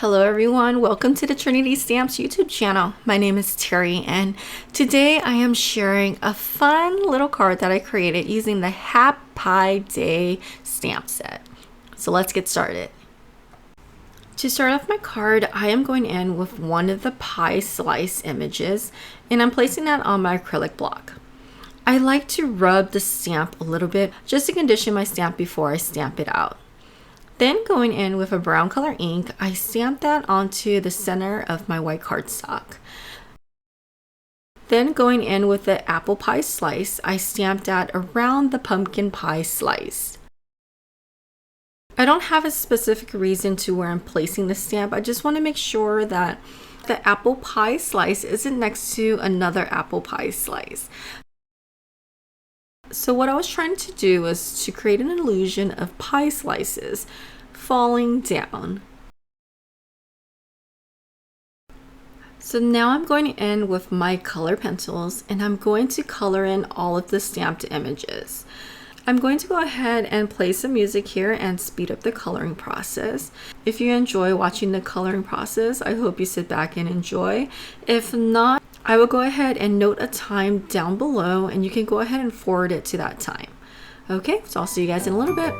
Hello everyone, welcome to the Trinity Stamps YouTube channel. My name is Theary and today I am sharing a fun little card that I created using the Hap-Pie Day stamp set. So let's get started. To start off my card, I am going in with one of the pie slice images and I'm placing that on my acrylic block. I like to rub the stamp a little bit just to condition my stamp before I stamp it out. Then going in with a brown color ink, I stamped that onto the center of my white cardstock. Then going in with the apple pie slice, I stamped that around the pumpkin pie slice. I don't have a specific reason to where I'm placing the stamp. I just want to make sure that the apple pie slice isn't next to another apple pie slice. So what I was trying to do was to create an illusion of pie slices falling down. So now I'm going in with my color pencils and I'm going to color in all of the stamped images. I'm going to go ahead and play some music here and speed up the coloring process. If you enjoy watching the coloring process, I hope you sit back and enjoy. If not, I will go ahead and note a time down below and you can go ahead and forward it to that time. Okay, so I'll see you guys in a little bit.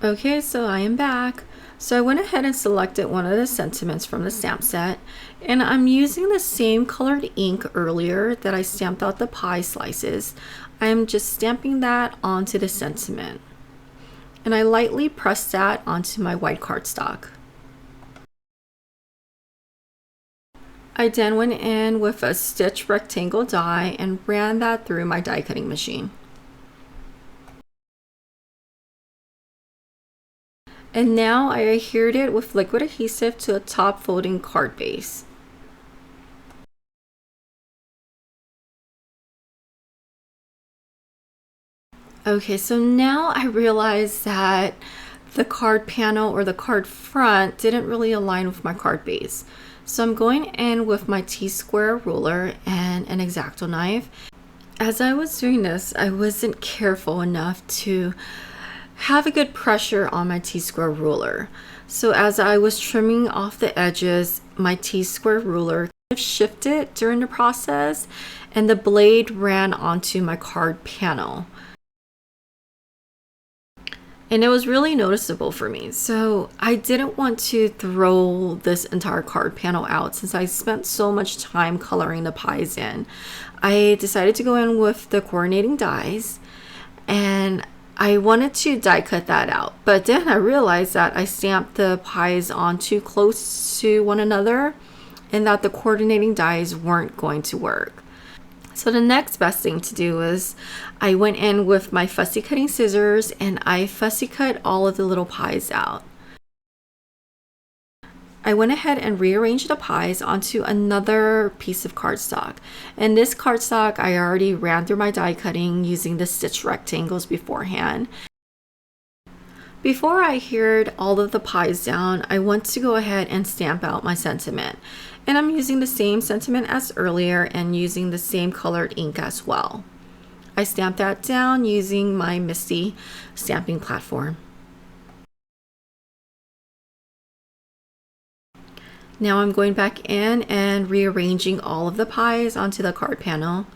Okay, so I am back. So I went ahead and selected one of the sentiments from the stamp set and I'm using the same colored ink earlier that I stamped out the pie slices. I'm just stamping that onto the sentiment and I lightly pressed that onto my white cardstock. I then went in with a stitch rectangle die and ran that through my die cutting machine. And now I adhered it with liquid adhesive to a top folding card base. Okay, so now I realize that the card panel or the card front didn't really align with my card base. So I'm going in with my T-square ruler and an X-Acto knife. As I was doing this, I wasn't careful enough to have a good pressure on my T-square ruler. So as I was trimming off the edges, my T-square ruler kind of shifted during the process and the blade ran onto my card panel. And it was really noticeable for me. So I didn't want to throw this entire card panel out since I spent so much time coloring the pies in. I decided to go in with the coordinating dies and I wanted to die cut that out. But then I realized that I stamped the pies on too close to one another and that the coordinating dies weren't going to work. So the next best thing to do was I went in with my fussy cutting scissors and I fussy cut all of the little pies out. I went ahead and rearranged the pies onto another piece of cardstock. And this cardstock I already ran through my die cutting using the stitch rectangles beforehand. Before I heared all of the pies down, I want to go ahead and stamp out my sentiment. And I'm using the same sentiment as earlier and using the same colored ink as well. I stamped that down using my Misty stamping platform. Now I'm going back in and rearranging all of the pies onto the card panel.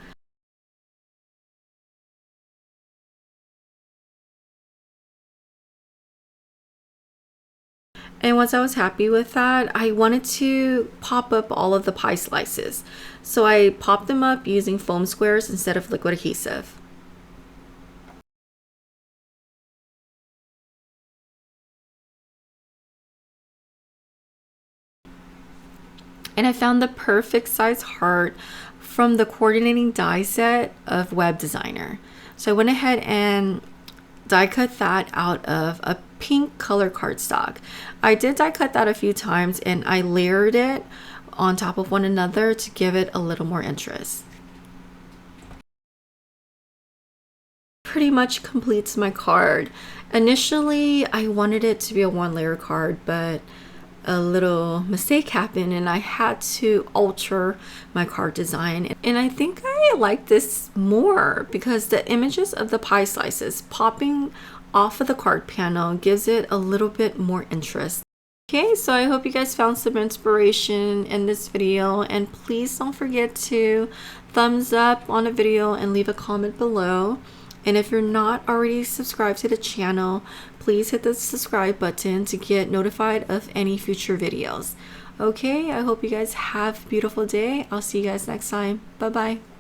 And once I was happy with that, I wanted to pop up all of the pie slices. So I popped them up using foam squares instead of liquid adhesive. And I found the perfect size heart from the coordinating die set of Web Designer. So I went ahead and die cut that out of a pink color cardstock. I did die cut that a few times and I layered it on top of one another to give it a little more interest. Pretty much completes my card. Initially, I wanted it to be a one layer card, but a little mistake happened and I had to alter my card design. And I think I like this more because the images of the pie slices popping off of the card panel gives it a little bit more interest. Okay, so I hope you guys found some inspiration in this video, and please don't forget to thumbs up on the video and leave a comment below. And if you're not already subscribed to the channel, please hit the subscribe button to get notified of any future videos. Okay, I hope you guys have a beautiful day. I'll see you guys next time. Bye-bye.